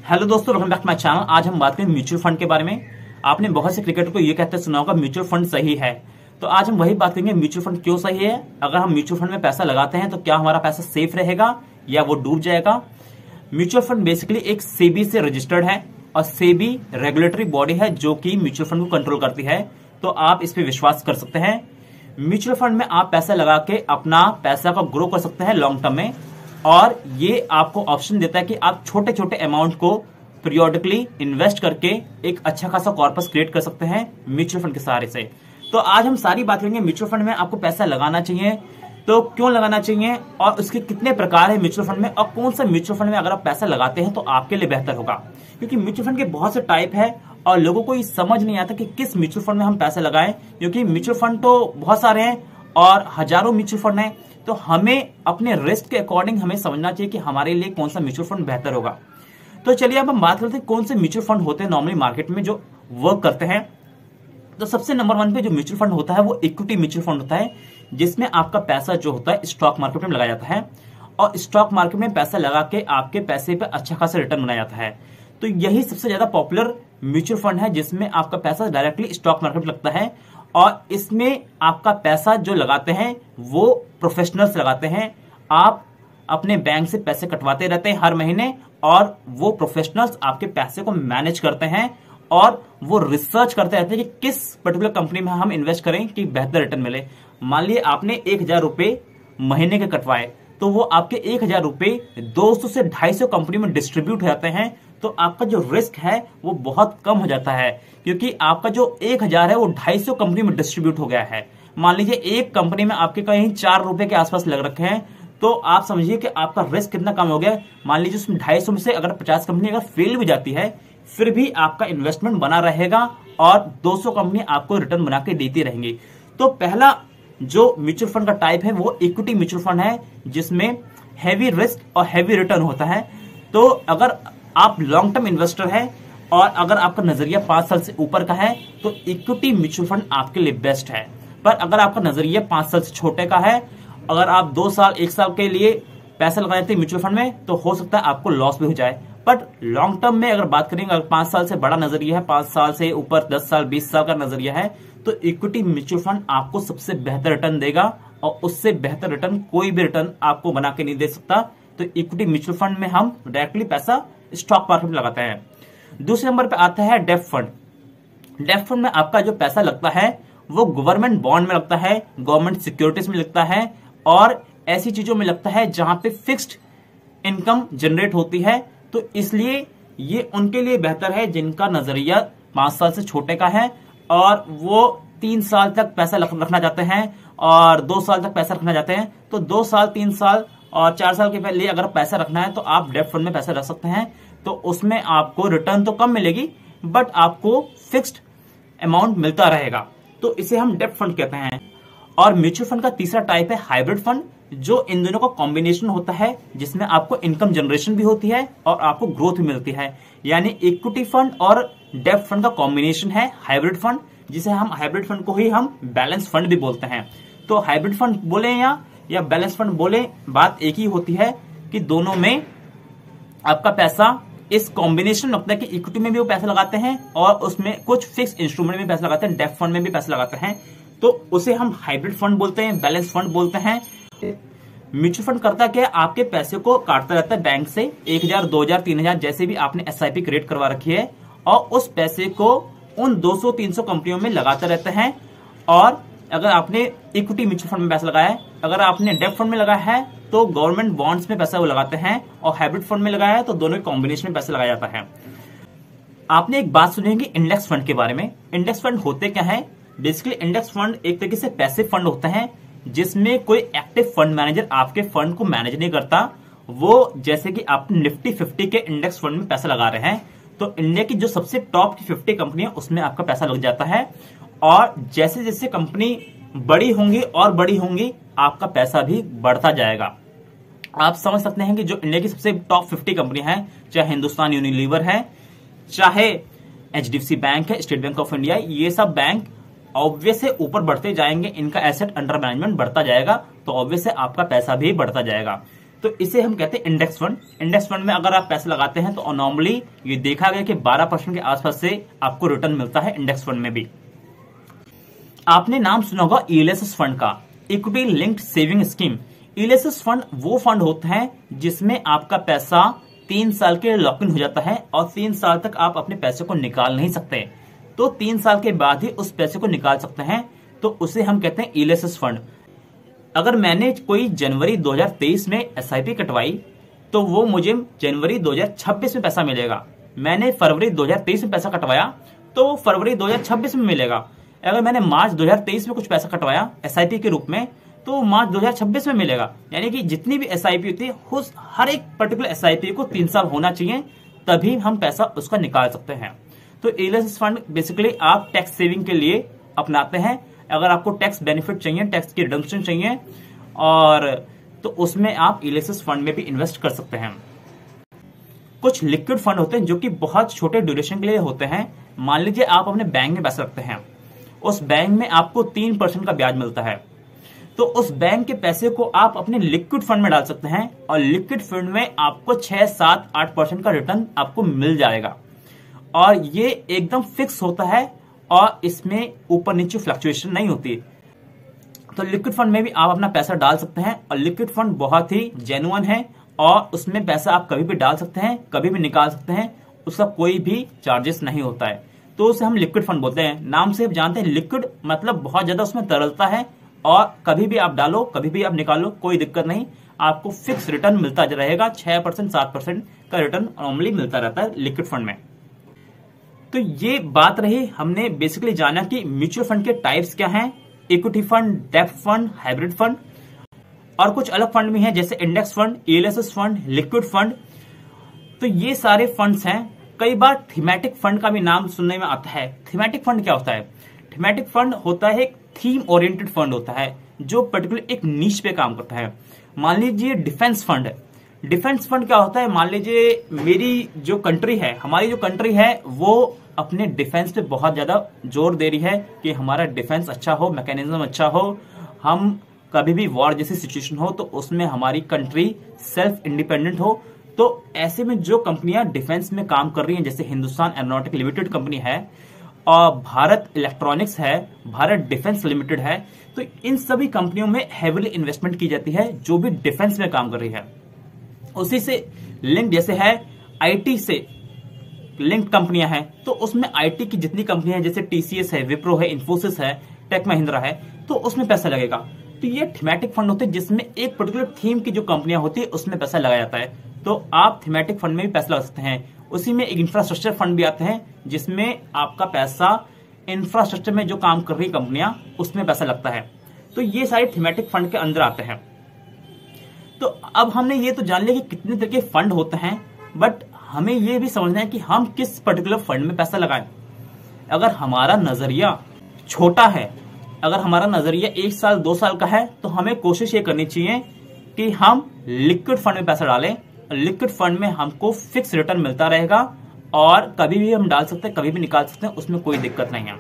Hello दोस्तों, welcome back to my channel. आज हम बात करें म्यूचुअल फंड के बारे में। आपने बहुत से क्रिकेटर को ये कहते सुना होगा म्यूचुअल फंड सही है, तो आज हम वही बात करेंगे म्यूचुअल फंड क्यों सही है। अगर हम म्यूचुअल फंड में पैसा लगाते हैं तो क्या हमारा पैसा सेफ रहेगा या वो डूब जाएगा। म्यूचुअल फंड बेसिकली एक सेबी से रजिस्टर्ड है और सेबी रेगुलेटरी बॉडी है जो कि म्यूचुअल फंड को कंट्रोल करती है, तो आप इस पर विश्वास कर सकते हैं। म्यूचुअल फंड में आप पैसा लगा के अपना पैसा को ग्रो कर सकते हैं लॉन्ग टर्म में, और ये आपको ऑप्शन देता है कि आप छोटे छोटे अमाउंट को पीरियोडिकली इन्वेस्ट करके एक अच्छा खासा कॉर्पस क्रिएट कर सकते हैं म्यूचुअल फंड के सहारे से। तो आज हम सारी बात करेंगे म्यूचुअल फंड में आपको पैसा लगाना चाहिए तो क्यों लगाना चाहिए, और उसके कितने प्रकार है म्यूचुअल फंड में, और कौन सा म्यूचुअल फंड में अगर आप पैसा लगाते हैं तो आपके लिए बेहतर होगा। क्योंकि म्यूचुअल फंड के बहुत से टाइप है और लोगों को ये समझ नहीं आता कि किस म्यूचुअल फंड में हम पैसा लगाएं, क्योंकि म्यूचुअल फंड तो बहुत सारे हैं और हजारों म्यूचुअल फंड हैं। तो हमें अपने रिस्क के अकॉर्डिंग हमें समझना चाहिए कि हमारे लिए कौन सा म्यूचुअल फंड बेहतर होगा। तो चलिए अब हम बात करते हैं कौन से म्यूचुअल फंड होते हैं नॉर्मली मार्केट में जो वर्क करते हैं। तो सबसे नंबर 1 पे जो म्यूचुअल फंड होता है वो इक्विटी म्यूचुअल फंड होता है, जिसमें आपका पैसा जो होता है स्टॉक मार्केट में लगाया जाता है और स्टॉक मार्केट में पैसा लगा के आपके पैसे पे अच्छा खासा रिटर्न बनाया जाता है। तो यही सबसे ज्यादा पॉपुलर म्यूचुअल फंड है जिसमें आपका पैसा डायरेक्टली स्टॉक मार्केट में लगता है, और इसमें आपका पैसा जो लगाते हैं वो प्रोफेशनल्स लगाते हैं। आप अपने बैंक से पैसे कटवाते रहते हैं हर महीने, और वो प्रोफेशनल्स आपके पैसे को मैनेज करते हैं और वो रिसर्च करते रहते हैं कि किस पर्टिकुलर कंपनी में हम इन्वेस्ट करें कि बेहतर रिटर्न मिले। मान लिए आपने 1000 रुपए महीने के कटवाए, तो वो आपके 1000 रुपए 200 से 250 कंपनी में डिस्ट्रीब्यूट हो जाते हैं, तो आपका जो रिस्क है वो बहुत कम हो जाता है, क्योंकि आपका जो 1000 है वो 250 कंपनी में डिस्ट्रीब्यूट हो गया है। मान लीजिए एक कंपनी में आपके कहीं 4 रुपए के आसपास लग रखे हैं, तो आप समझिए कि आपका रिस्क कितना कम हो गया। मान लीजिए उसमें 250 में से अगर 50 कंपनी अगर फेल भी जाती है, फिर भी आपका इन्वेस्टमेंट बना रहेगा और 200 कंपनी आपको रिटर्न बना के देती रहेंगी। तो पहला जो म्यूचुअल फंड का टाइप है वो इक्विटी म्यूचुअल फंड है, जिसमें हैवी रिस्क और हैवी रिटर्न होता है। तो अगर आप लॉन्ग टर्म इन्वेस्टर है और अगर आपका नजरिया 5 साल से ऊपर का है तो इक्विटी म्यूचुअल फंड आपके लिए बेस्ट है। पर अगर आपका नजरिया 5 साल से छोटे का है, अगर आप 2 साल 1 साल के लिए पैसा लगा देते हैं म्यूचुअल फंड में, तो हो सकता है आपको लॉस भी हो जाए। बट लॉन्ग टर्म में अगर बात करेंगे, अगर 5 साल से बड़ा नजरिया है, 5 साल से ऊपर 10 साल 20 साल का नजरिया है, तो इक्विटी म्यूचुअल फंड आपको सबसे बेहतर रिटर्न देगा, और उससे बेहतर रिटर्न कोई भी रिटर्न आपको बना के नहीं दे सकता। तो इक्विटी म्यूचुअल फंड में हम डायरेक्टली पैसा स्टॉक मार्केट में लगाते हैं। दूसरे नंबर पे आता है डेब्ट फंड। डेब्ट फंड में आपका जो पैसा लगता है वो गवर्नमेंट बॉन्ड में लगता है, गवर्नमेंट सिक्योरिटीज में लगता है, और ऐसी चीजों में लगता है जहां पे फिक्स्ड इनकम जनरेट होती है। तो इसलिए ये उनके लिए बेहतर है जिनका नजरिया 5 साल से छोटे का है और वो 3 साल तक पैसा रखना चाहते हैं और 2 साल तक पैसा रखना चाहते हैं। तो 2 साल 3 साल और 4 साल के लिए अगर पैसा रखना है तो आप डेब्ट फंड में पैसा रख सकते हैं। तो उसमें आपको रिटर्न तो कम मिलेगी, बट आपको फिक्स्ड अमाउंट मिलता रहेगा, तो इसे हम डेब्ट फंड कहते हैं। और म्यूचुअल फंड का तीसरा टाइप है हाइब्रिड फंड, जो इन दोनों का कॉम्बिनेशन होता है, जिसमें आपको इनकम जनरेशन भी होती है और आपको ग्रोथ भी मिलती है। यानी इक्विटी फंड और डेब्ट फंड का कॉम्बिनेशन है हाइब्रिड फंड, जिसे हम हाइब्रिड फंड को ही हम बैलेंस फंड भी बोलते हैं। तो हाइब्रिड फंड बोले या बैलेंस फंड बोले, बात एक ही होती है कि दोनों में आपका पैसा इस कॉम्बिनेशन लगता है कि इक्विटी में भी वो पैसा लगाते हैं और उसमें कुछ फिक्स इंस्ट्रूमेंट में पैसा लगाते हैं, डेब्ट फंड में भी पैसा लगाते हैं, तो उसे हम हाइब्रिड फंड बोलते हैं, बैलेंस फंड बोलते हैं। म्यूचुअल फंड करता क्या है, आपके पैसे को काटता रहता है बैंक से 1000 2000 3000 जैसे भी आपने एसआईपी क्रिएट करवा रखी है, और उस पैसे को उन 200-300 कंपनियों में लगाते रहते हैं। और अगर आपने इक्विटी म्यूचुअल फंड में पैसा लगाया है, अगर आपने डेब्ट फंड में लगाया है तो गवर्नमेंट बॉन्ड्स में पैसा वो लगाते हैं, और हाइब्रिड फंड में लगाया है तो दोनों के कॉम्बिनेशन में पैसा लगाया जाता है। आपने एक बात सुनी होगी इंडेक्स फंड के बारे में। इंडेक्स फंड होते क्या है, बेसिकली इंडेक्स फंड एक तरीके से पैसिव फंड होते हैं, जिसमें कोई एक्टिव फंड मैनेजर आपके फंड को मैनेज नहीं करता। वो जैसे कि आप निफ्टी 50 के इंडेक्स फंड में पैसा लगा रहे हैं, तो इंडिया की जो सबसे टॉप की 50 कंपनी है उसमें आपका पैसा लग जाता है, और जैसे जैसे कंपनी बड़ी होंगी और बड़ी होंगी आपका पैसा भी बढ़ता जाएगा। आप समझ सकते हैं कि जो इंडिया की सबसे टॉप 50 कंपनी है, चाहे हिंदुस्तान यूनिलीवर है, चाहे एचडीएफसी बैंक है, स्टेट बैंक ऑफ इंडिया, ये सब बैंक ऑब्वियस से ऊपर बढ़ते जाएंगे, इनका एसेट अंडर मैनेजमेंट बढ़ता जाएगा, तो ऑब्वियस से आपका पैसा भी बढ़ता जाएगा। तो इसे हम कहते हैं इंडेक्स फंड। इंडेक्स फंड में अगर आप पैसे लगाते हैं तो नॉर्मली ये देखा गया कि 12% के आसपास से आपको रिटर्न मिलता है इंडेक्स फंड में भी। आपने नाम सुना होगा ईएलएसएस फंड का, equity linked saving scheme. ELSS fund वो फंड होता है जिसमें आपका पैसा 3 साल के लॉक इन हो जाता है और 3 साल तक आप अपने पैसे को निकाल नहीं सकते, तो 3 साल के बाद ही उस पैसे को निकाल सकते हैं, तो उसे हम कहते हैं ईएलएसएस फंड। अगर मैंने कोई जनवरी 2023 में एसआईपी कटवाई तो वो मुझे जनवरी 2026 में पैसा मिलेगा। मैंने फरवरी 2023 में पैसा कटवाया तो वो फरवरी 2026 में मिलेगा। अगर मैंने मार्च 2023 में कुछ पैसा कटवाया एसआईपी के रूप में तो मार्च 2026 में मिलेगा। यानी कि जितनी भी एसआईपी होती है उस हर एक पर्टिकुलर एसआईपी को 3 साल होना चाहिए, तभी हम पैसा उसका निकाल सकते हैं। तो ईएलएसएस फंड बेसिकली आप टैक्स सेविंग के लिए अपनाते हैं। अगर आपको टैक्स बेनिफिट चाहिए, टैक्स की रिडम्पशन चाहिए, और तो उसमें आप ईएलएसएस फंड में भी इन्वेस्ट कर सकते हैं। कुछ लिक्विड फंड होते हैं जो कि बहुत छोटे ड्यूरेशन के लिए होते हैं। मान लीजिए आप अपने बैंक में पैसे रखते हैं, उस बैंक में आपको 3% का ब्याज मिलता है, तो उस बैंक के पैसे को आप अपने लिक्विड फंड में डाल सकते हैं और लिक्विड फंड में आपको 6, 7, 8% का रिटर्न आपको मिल जाएगा। और ये एकदम फिक्स होता है और इसमें ऊपर नीचे फ्लक्चुएशन नहीं होती। तो लिक्विड फंड में भी आप अपना पैसा डाल सकते हैं और लिक्विड फंड बहुत ही जेन्युइन है और उसमें पैसा आप कभी भी डाल सकते हैं, कभी भी निकाल सकते हैं, उसका कोई भी चार्जेस नहीं होता है, तो उसे हम लिक्विड फंड बोलते हैं। नाम से आप जानते हैं लिक्विड मतलब बहुत ज्यादा उसमें तरलता है और कभी भी आप डालो, कभी भी आप निकालो, कोई दिक्कत नहीं, आपको फिक्स रिटर्न मिलता रहेगा। 6%, 7% का रिटर्न नॉर्मली मिलता रहता है लिक्विड फंड में। तो ये बात रही, हमने बेसिकली जाना कि म्यूचुअल फंड के टाइप्स क्या हैं, इक्विटी फंड, डेब्ट फंड, हाइब्रिड फंड, और कुछ अलग फंड भी हैं जैसे index fund, ELSS fund, liquid fund. तो ये सारे फंड्स हैं। कई बार थीमेटिक फंड का भी नाम सुनने में आता है। थीमेटिक फंड क्या होता है? थीमेटिक फंड होता है एक थीम ओरिएंटेड फंड होता है जो पर्टिकुलर एक नीश पे काम करता है। मान लीजिए डिफेंस फंड है। डिफेंस फंड क्या होता है? मान लीजिए मेरी जो कंट्री है, हमारी जो कंट्री है वो अपने डिफेंस पे बहुत ज्यादा जोर दे रही है कि हमारा डिफेंस अच्छा हो, मैकेनिज्म अच्छा हो, हम कभी भी वॉर जैसी सिचुएशन हो तो उसमें हमारी कंट्री सेल्फ इंडिपेंडेंट हो। तो ऐसे में जो कंपनियां डिफेंस में काम कर रही हैं, जैसे हिंदुस्तान एरोनॉटिक लिमिटेड कंपनी है और भारत इलेक्ट्रॉनिक्स है, भारत डिफेंस लिमिटेड है, तो इन सभी कंपनियों में हेवीली इन्वेस्टमेंट की जाती है जो भी डिफेंस में काम कर रही है। उसी से लिंक जैसे है आईटी से लिंक कंपनियां हैं, तो उसमें आईटी की जितनी कंपनियां हैं जैसे टीसीएस है, विप्रो है, इन्फोसिस है, टेक महिंद्रा है, तो उसमें पैसा लगेगा। तो ये थीमेटिक फंड होते हैं जिसमें एक पर्टिकुलर थीम की जो कंपनियां होती है उसमें पैसा लगाया जाता है। तो आप थीमेटिक फंड में भी पैसा लगा सकते हैं। उसी में एक इंफ्रास्ट्रक्चर फंड भी आते हैं जिसमें आपका पैसा इंफ्रास्ट्रक्चर में जो काम कर रही कंपनियां उसमें पैसा लगता है। तो ये सारे थीमेटिक फंड के अंदर आते हैं। तो अब हमने ये तो जान लिया कि कितने तरह के फंड होते हैं, बट हमें ये भी समझना है कि हम किस पर्टिकुलर फंड में पैसा लगाएं। अगर हमारा नजरिया छोटा है, अगर हमारा नजरिया 1 साल 2 साल का है, तो हमें कोशिश ये करनी चाहिए कि हम लिक्विड फंड में पैसा डालें। लिक्विड फंड में हमको फिक्स रिटर्न मिलता रहेगा और कभी भी हम डाल सकते हैं, कभी भी निकाल सकते हैं, उसमें कोई दिक्कत नहीं है।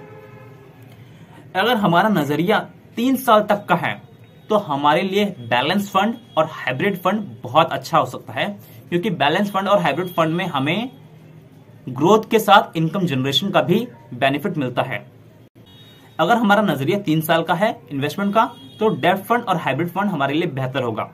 अगर हमारा नजरिया 3 साल तक का है तो हमारे लिए बैलेंस फंड और हाइब्रिड फंड बहुत अच्छा हो सकता है, क्योंकि बैलेंस फंड और हाइब्रिड फंड में हमें ग्रोथ के साथ इनकम जनरेशन का भी बेनिफिट मिलता है। अगर हमारा नजरिया 3 साल का है इन्वेस्टमेंट का, तो डेब्ट फंड और हाइब्रिड फंड हमारे लिए बेहतर होगा।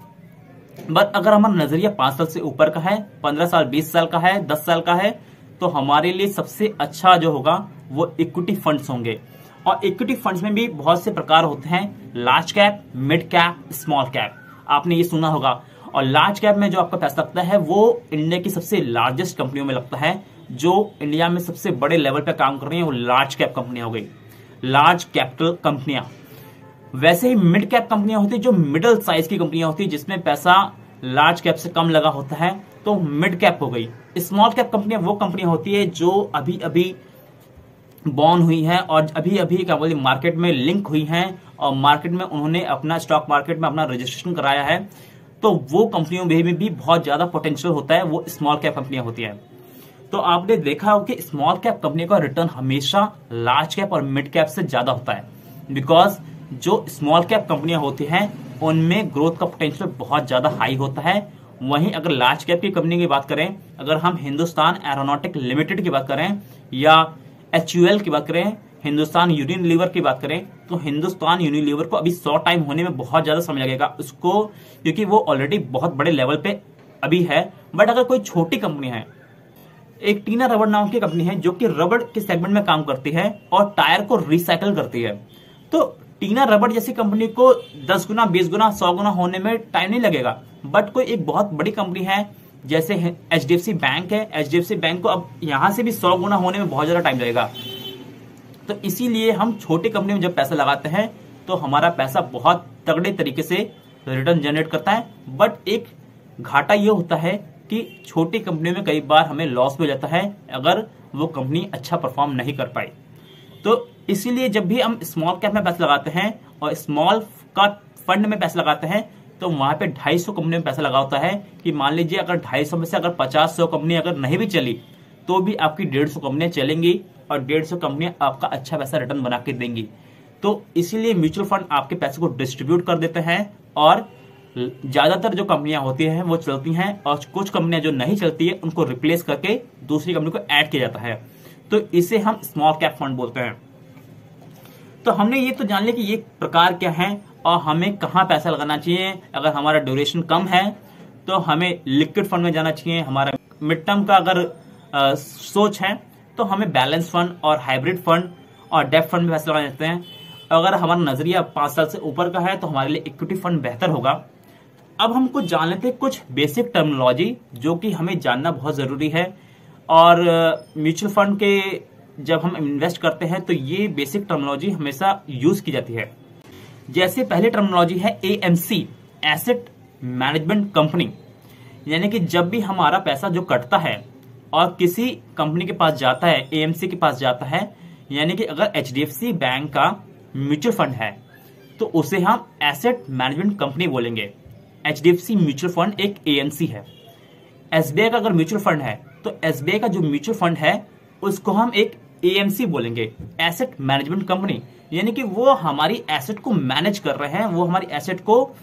बट अगर हमारा नजरिया 5 साल से ऊपर का है, 15 साल, 20 साल का है, 10 साल का है, तो हमारे लिए सबसे अच्छा जो होगा वो इक्विटी फंड्स होंगे। और इक्विटी फंड्स में भी बहुत से प्रकार होते हैं, large cap, mid cap, small cap, आपने ये सुना होगा। और लार्ज कैप में जो आपका पैसा लगता है वो इंडिया की सबसे लार्जेस्ट कंपनियों में लगता है। जो इंडिया में सबसे बड़े लेवल पे काम कर रही है वो लार्ज कैप कंपनियां हो गई, लार्ज कैपिटल कंपनियां। वैसे ही मिड कैप कंपनियां होती है जो मिडिल साइज की कंपनियां होती है जिसमें पैसा लार्ज कैप से कम लगा होता है, तो मिड कैप हो गई। स्मॉल कैप कंपनियां वो कंपनियां होती है जो अभी अभी बॉर्न हुई हैं और अभी अभी क्या बोलते मार्केट में लिंक हुई हैं और मार्केट में उन्होंने अपना स्टॉक मार्केट में अपना रजिस्ट्रेशन कराया है, तो वो कंपनियों में भी बहुत ज्यादा पोटेंशियल होता है, वो स्मॉल कैप कंपनियां होती है। तो आपने देखा हो कि स्मॉल कैप कंपनी का रिटर्न हमेशा लार्ज कैप और मिड कैप से ज्यादा होता है, बिकॉज जो स्मॉल कैप कंपनियां होती हैं उनमें ग्रोथ का पोटेंशियल बहुत ज्यादा हाई होता है वहीं अगर लार्ज कैप की कंपनी की बात करें, अगर हम हिंदुस्तान एरोनॉटिक लिमिटेड की बात करें या HUL की बात करें, हिंदुस्तान यूनिलीवर की बात करें, तो हिंदुस्तान यूनिलीवर को अभी 100 टाइम होने में बहुत ज्यादा समय लगेगा उसको, क्योंकि वो ऑलरेडी बहुत बड़े लेवल पे अभी है। बट अगर कोई छोटी कंपनी है, एक टीना रबड़ नाम की कंपनी है जो कि रबड़ के सेगमेंट में काम करती है और टायर को रिसाइकल करती है, तो टीना रबड़ जैसी कंपनी को 10 गुना, 20 गुना, 100 गुना होने में टाइम नहीं लगेगा। बट कोई एक बहुत बड़ी कंपनी है जैसे HDFC बैंक है, HDFC बैंक को अब यहां से भी 100 गुना होने में बहुत ज्यादा टाइम लगेगा। तो इसीलिए हम छोटी कंपनी में जब पैसा लगाते हैं तो हमारा पैसा बहुत तगड़े तरीके से रिटर्न जनरेट करता है। बट एक घाटा यह होता है कि छोटी कंपनी में कई बार हमें लॉस भी हो जाता है अगर वो कंपनी अच्छा परफॉर्म नहीं कर पाई। तो इसीलिए जब भी हम स्मॉल कैप में पैसा लगाते हैं और स्मॉल का फंड में पैसा लगाते हैं तो वहां पे 250 कंपनी में पैसा लगा होता है कि मान लीजिए अगर 250 में से अगर 50-100 कंपनी अगर नहीं भी चली तो भी आपकी 150 कंपनियां चलेंगी और 150 कंपनियां आपका अच्छा पैसा रिटर्न बना के देंगी। तो इसीलिए म्यूचुअल फंड आपके पैसे को डिस्ट्रीब्यूट कर देते हैं और ज्यादातर जो कंपनियां होती हैं वो चलती हैं और कुछ कंपनियां जो नहीं चलती है उनको रिप्लेस करके दूसरी कंपनी को ऐड किया जाता है। तो इसे हम स्मॉल कैप फंड बोलते हैं। तो हमने ये तो जान लिया कि ये प्रकार क्या है और हमें कहाँ पैसा लगाना चाहिए। अगर हमारा ड्यूरेशन कम है तो हमें लिक्विड फंड में जाना चाहिए। हमारा मिड टर्म का अगर सोच है तो हमें बैलेंस फंड और हाइब्रिड फंड और डेब्ट फंड में पैसा लगाना चाहते हैं। अगर हमारा नजरिया 5 साल से ऊपर का है तो हमारे लिए इक्विटी फंड बेहतर होगा। अब हम कुछ जान लेते हैं कुछ बेसिक टर्मिनोलॉजी जो कि हमें जानना बहुत जरूरी है। और म्यूचुअल फंड के जब हम इन्वेस्ट करते हैं तो ये बेसिक टर्मिनोलॉजी हमेशा यूज की जाती है। जैसे पहली टर्मिनोलॉजी है AMC, एसेट मैनेजमेंट कंपनी, यानी कि जब भी हमारा पैसा जो कटता है और किसी कंपनी के पास जाता है, AMC के पास जाता है, यानी कि अगर HDFC बैंक का म्यूचुअल फंड है तो उसे हम एसेट मैनेजमेंट कंपनी बोलेंगे। HDFC म्यूचुअल फंड एक AMC है। SBI का अगर म्यूचुअल फंड है तो SBI का जो म्यूचुअल फंड है उसको हम एक AMC बोलेंगे, एसेट मैनेजमेंट कंपनी, यानी कि वो हमारी एसेट को मैनेज कर रहे हैं, वो हमारी एसेट को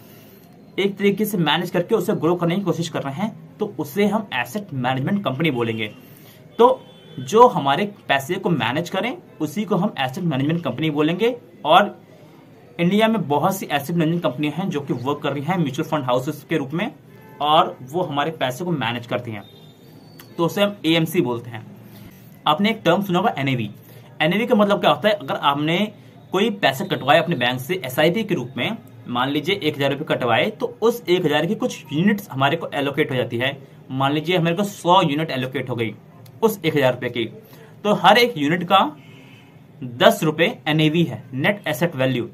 एक तरीके से मैनेज करके उसे ग्रो करने की कोशिश कर रहे हैं, तो उसे हम एसेट मैनेजमेंट कंपनी बोलेंगे। तो जो हमारे पैसे को मैनेज करें उसी को हम एसेट मैनेजमेंट कंपनी बोलेंगे। और इंडिया में बहुत सी एसेट मैनेजमेंट कंपनियां हैं जो कि वर्क कर रही हैं म्यूचुअल फंड हाउसेस के रूप में और वो हमारे पैसे को मैनेज करती हैं, तो उसे हम AMC बोलते हैं। आपने एक टर्म सुना होगा NAV। NAV का मतलब क्या होता है? अगर आपने कोई पैसे कटवाए अपने बैंक से SIP के रूप में, मान लीजिए 1000 रुपये कटवाए, तो उस 1000 की कुछ यूनिट्स हमारे को एलोकेट हो जाती है। मान लीजिए हमारे को 100 यूनिट एलोकेट हो गई उस 1000 रुपये की, तो हर एक यूनिट का 10 रुपये NAV है, नेट एसेट वैल्यू।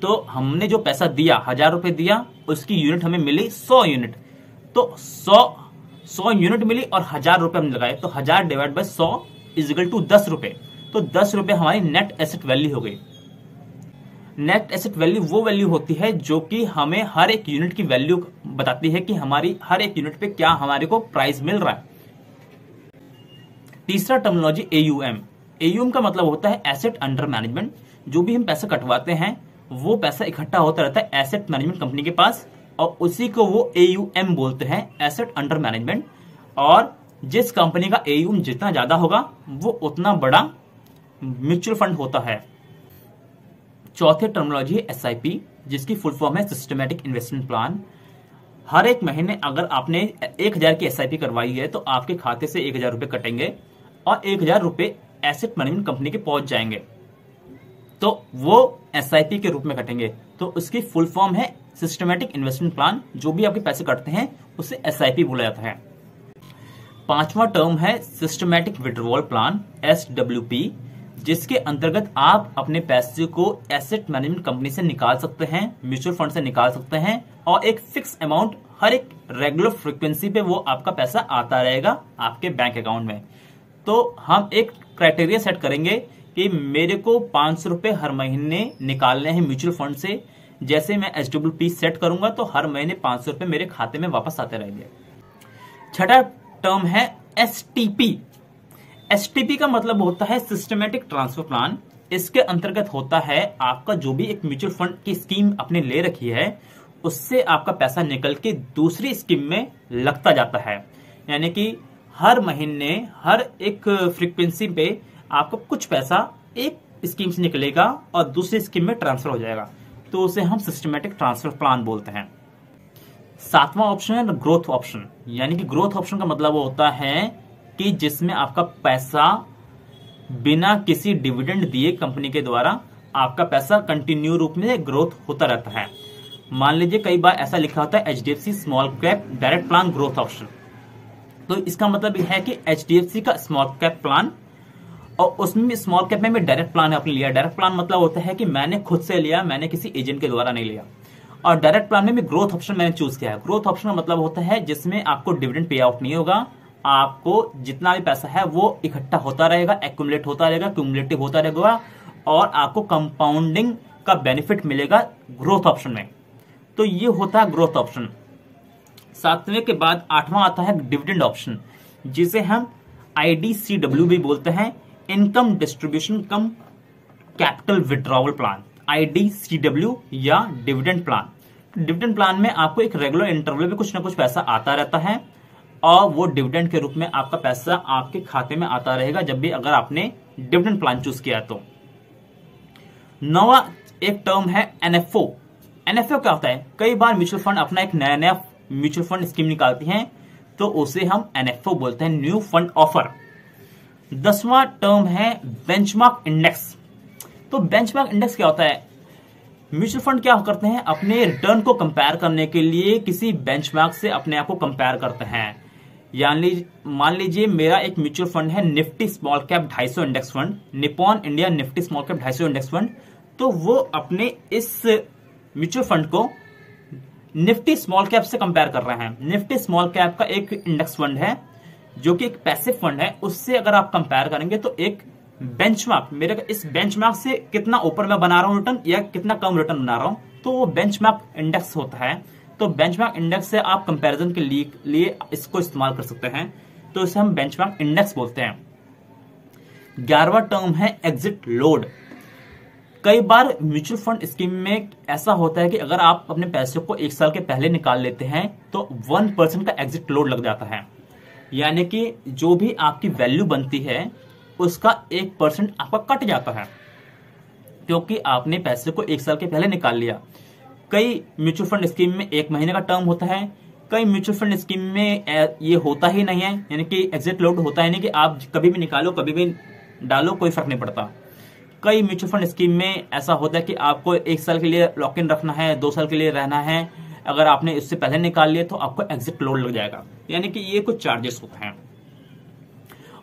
तो हमने जो पैसा दिया, 1000 रुपये दिया, उसकी यूनिट हमें मिली 100 यूनिट, तो 100 यूनिट मिली और 1000 रुपये हमने लगाए, तो 1000 divide by 100 is equal to 10 रुपये। तो 10 रुपये हमारी नेट एसेट वैल्यू हो गई। नेट एसेट वैल्यू वो वैल्यू होती है जो कि हमें हर एक यूनिट की वैल्यू बताती है कि हमारी हर एक यूनिट पे क्या हमारे को प्राइस मिल रहा है। तीसरा टर्मिनोलॉजी AUM। AUM का मतलब होता है एसेट अंडर मैनेजमेंट। जो भी हम पैसा कटवाते हैं वो पैसा इकट्ठा होता रहता है एसेट मैनेजमेंट कंपनी के पास और उसी को वो AUM बोलते हैं, एसेट अंडर मैनेजमेंट। और जिस कंपनी का AUM जितना ज्यादा होगा वो उतना बड़ा म्यूचुअल फंड होता है। चौथे टर्मिनोलॉजी है SIP, जिसकी फुल फॉर्म है सिस्टमैटिक इन्वेस्टमेंट प्लान। हर एक महीने अगर आपने 1000 की SIP करवाई है तो आपके खाते से 1000 रुपये कटेंगे और 1000 रुपये एसेट मैनेजमेंट कंपनी के पहुंच जाएंगे, तो वो SIP के रूप में कटेंगे। तो उसकी फुल फॉर्म है सिस्टमैटिक इन्वेस्टमेंट प्लान। जो भी आपके पैसे कटते हैं उसे SIP बोला जाता है। पांचवा टर्म है सिस्टमैटिक विड्रॉल प्लान, SWP, जिसके अंतर्गत आप अपने पैसे को एसेट मैनेजमेंट कंपनी से निकाल सकते हैं, म्यूचुअल फंड से निकाल सकते हैं और एक फिक्स अमाउंट हर एक रेगुलर फ्रीक्वेंसी पे वो आपका पैसा आता रहेगा आपके बैंक अकाउंट में। तो हम एक क्राइटेरिया सेट करेंगे कि मेरे को 500 रुपए हर महीने निकालने हैं म्यूचुअल फंड से। जैसे मैं SWP सेट करूंगा तो हर महीने 500 रुपए मेरे खाते में वापस आते रहेंगे। छठा टर्म है STP। STP का मतलब होता है सिस्टमैटिक ट्रांसफर प्लान। इसके अंतर्गत होता है आपका जो भी एक म्यूचुअल फंड की स्कीम आपने ले रखी है उससे आपका पैसा निकल के दूसरी स्कीम में लगता जाता है। यानी कि हर महीने हर एक फ्रीक्वेंसी पे आपको कुछ पैसा एक स्कीम से निकलेगा और दूसरी स्कीम में ट्रांसफर हो जाएगा, तो उसे हम सिस्टमेटिक ट्रांसफर प्लान बोलते हैं। सातवां ऑप्शन है ग्रोथ ऑप्शन। यानी कि ग्रोथ ऑप्शन का मतलब वो होता है कि जिसमें आपका पैसा बिना किसी डिविडेंड दिए कंपनी के द्वारा आपका पैसा कंटिन्यू रूप में ग्रोथ होता रहता है। मान लीजिए कई बार ऐसा लिखा होता है HDFC small cap direct plan growth option, तो इसका मतलब यह है कि HDFC का स्मॉल कैप प्लान, और उसमें भी स्मॉल कैप में भी डायरेक्ट प्लान आपने लिया। डायरेक्ट प्लान मतलब होता है कि मैंने खुद से लिया, मैंने किसी एजेंट के द्वारा नहीं लिया। और डायरेक्ट प्लान में भी ग्रोथ ऑप्शन मैंने चूज किया है। ग्रोथ ऑप्शन का मतलब होता है जिसमें आपको डिविडेंड पे आउट नहीं होगा, आपको जितना भी पैसा है वो इकट्ठा होता रहेगा, एक्यूमुलेट होता रहेगा, क्यूमुलेटिव होता रहेगा, और आपको कंपाउंडिंग का बेनिफिट मिलेगा ग्रोथ ऑप्शन में। तो ये होता है ग्रोथ ऑप्शन। सातवें के बाद आठवां आता है डिविडेंड ऑप्शन, जिसे हम IDCW भी बोलते हैं, इनकम डिस्ट्रीब्यूशन कम कैपिटल विड्रॉवल प्लान, IDCW या डिविडेंड प्लान। डिविडेंड प्लान में आपको एक रेगुलर इंटरवल में कुछ ना कुछ पैसा आता रहता है, और वो डिविडेंड के रूप में आपका पैसा आपके खाते में आता रहेगा जब भी अगर आपने डिविडेंड प्लान चूज किया तो। नवा एक टर्म है NFO। NFO क्या होता है? कई बार म्यूचुअल फंड अपना एक नया नया म्यूचुअल फंड स्कीम निकालती हैं, तो उसे हम NFO बोलते हैं, न्यू फंड ऑफर। 10वां टर्म है बेंचमार्क इंडेक्स। तो बेंचमार्क इंडेक्स क्या होता है? म्यूचुअल फंड क्या करते हैं, अपने रिटर्न को कंपेयर करने के लिए किसी बेंचमार्क से अपने आप को कंपेयर करते हैं। यानी मान लीजिए मेरा एक म्यूचुअल फंड है Nifty small cap 250 index fund, Nippon India Nifty small cap 250 index fund. तो वो अपने इस म्यूचुअल फंड को निफ्टी स्मॉल कैप से कंपेयर कर रहे हैं। निफ्टी स्मॉल कैप का एक इंडेक्स फंड है जो कि एक पैसिव फंड है, उससे अगर आप कंपेयर करेंगे तो एक बेंचमार्क, मेरे इस बेंचमार्क से कितना ऊपर मैं बना रहा हूं रिटर्न या कितना कम रिटर्न बना रहा हूं, तो वो बेंचमार्क इंडेक्स होता है। तो बेंचमार्क इंडेक्स से आप कंपैरिजन के लिए इसको इस्तेमाल कर सकते हैं, तो इसे हम बेंचमार्क इंडेक्स बोलते हैं। 11वां टर्म है एग्जिट लोड। कई बार म्यूचुअल फंड स्कीम में ऐसा होता है कि अगर आप अपने पैसे को 1 साल के पहले निकाल लेते हैं तो 1% का एग्जिट लोड लग जाता है। यानी कि जो भी आपकी वैल्यू बनती है उसका 1% आपका कट जाता है, क्योंकि आपने पैसे को 1 साल के पहले निकाल लिया। कई म्यूचुअल फंड स्कीम में 1 महीने का टर्म होता है, कई म्यूचुअल फंड स्कीम में ये होता ही नहीं है, यानी कि एग्जिट लोड होता है नहीं कि आप कभी भी निकालो कभी भी डालो कोई फर्क नहीं पड़ता। कई म्यूचुअल फंड स्कीम में ऐसा होता है कि आपको 1 साल के लिए लॉक इन रखना है, 2 साल के लिए रहना है, अगर आपने इससे पहले निकाल लिया तो आपको एग्जिट लोड लग जाएगा, यानी कि ये कुछ चार्जेस होते हैं।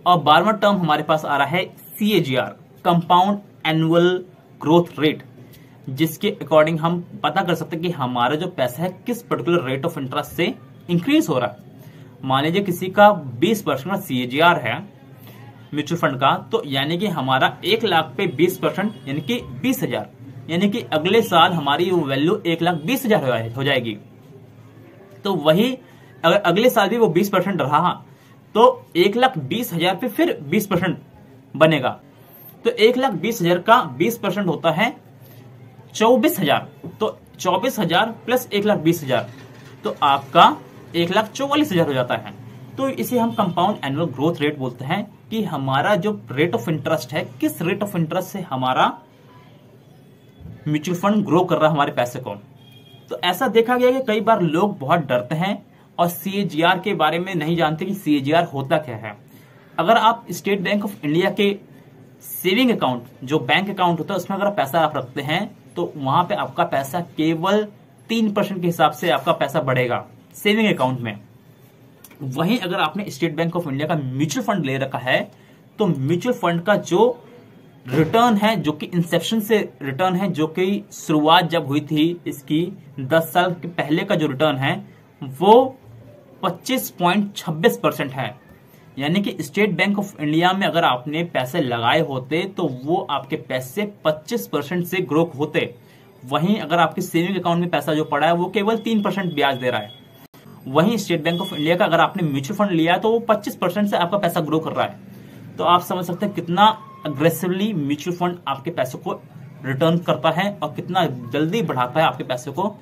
और 12वां टर्म हमारे पास आ रहा है CAGR, compound annual growth rate, जिसके अकॉर्डिंग हम पता कर सकते हैं कि हमारा जो पैसा है किस पर्टिकुलर रेट ऑफ इंटरेस्ट से इंक्रीज हो रहा है। मान लीजिए किसी का 20% का CAGR है म्यूचुअल फंड का, तो यानी कि हमारा 1 लाख पे 20% यानी कि 20,000, यानी कि अगले साल हमारी वैल्यू 1,20,000 हो जाएगी। तो वही अगर अगले साल भी वो 20% रहा तो 1,20,000 पे फिर 20% बनेगा। तो 1,20,000 का 20% होता है 24,000। तो 24,000 प्लस 1,20,000 तो आपका 1,44,000 हो जाता है। तो इसे हम कंपाउंड एनुअल ग्रोथ रेट बोलते हैं कि हमारा जो रेट ऑफ इंटरेस्ट है, किस रेट ऑफ इंटरेस्ट से हमारा म्यूचुअल फंड ग्रो कर रहा है हमारे पैसे को। तो ऐसा देखा गया कि कई बार लोग बहुत डरते हैं और CAGR के बारे में नहीं जानते कि CAGR होता क्या है। अगर आप स्टेट बैंक ऑफ इंडिया के सेविंग अकाउंट, जो बैंक अकाउंट होता है, उसमें अगर पैसा आप रखते हैं तो वहां पे आपका पैसा केवल 3% के हिसाब से आपका पैसा बढ़ेगा सेविंग अकाउंट में। वहीं अगर आपने स्टेट बैंक ऑफ इंडिया का म्यूचुअल फंड ले रखा है तो म्यूचुअल फंड का जो रिटर्न है, जो कि इंसेप्शन से रिटर्न है, जो कि शुरुआत जब हुई थी इसकी 10 साल के पहले का जो रिटर्न है वो 25.26% है। यानी कि स्टेट बैंक ऑफ इंडिया में अगर आपने पैसे लगाए होते तो वो आपके पैसे 25% से ग्रो होते। वहीं अगर आपके सेविंग अकाउंट में पैसा जो पड़ा है वो केवल 3% ब्याज दे रहा है। वहीं स्टेट बैंक ऑफ इंडिया का अगर आपने म्यूचुअल फंड लिया तो वो 25% से आपका पैसा ग्रो कर रहा है। तो आप समझ सकते हैं कितना अग्रेसिवली म्यूचुअल फंड आपके पैसे को रिटर्न करता है और कितना जल्दी बढ़ाता है आपके पैसे को।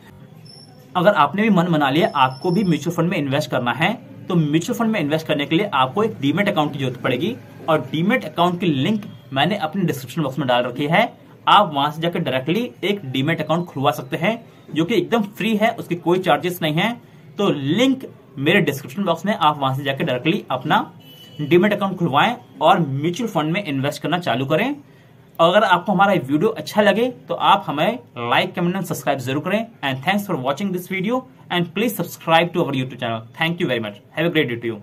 अगर आपने भी मन बना लिया आपको भी म्यूचुअल फंड में इन्वेस्ट करना है, तो म्यूचुअल फंड में इन्वेस्ट करने के लिए आपको एक डीमेट अकाउंट की जरूरत पड़ेगी, और डीमेट अकाउंट की लिंक मैंने अपने डिस्क्रिप्शन बॉक्स में डाल रखी है। आप वहां से जाकर डायरेक्टली एक डीमेट अकाउंट खुलवा सकते हैं, जो कि एकदम फ्री है, उसके कोई चार्जेस नहीं है। तो लिंक मेरे डिस्क्रिप्शन बॉक्स में, आप वहां से जाकर डायरेक्टली अपना डीमेट अकाउंट खुलवाएं और म्यूचुअल फंड में इन्वेस्ट करना चालू करें। अगर आपको हमारा वीडियो अच्छा लगे तो आप हमें लाइक, कमेंट एंड सब्सक्राइब जरूर करें। And thanks for watching this video and please subscribe to our YouTube channel. Thank you very much. Have a great day to you.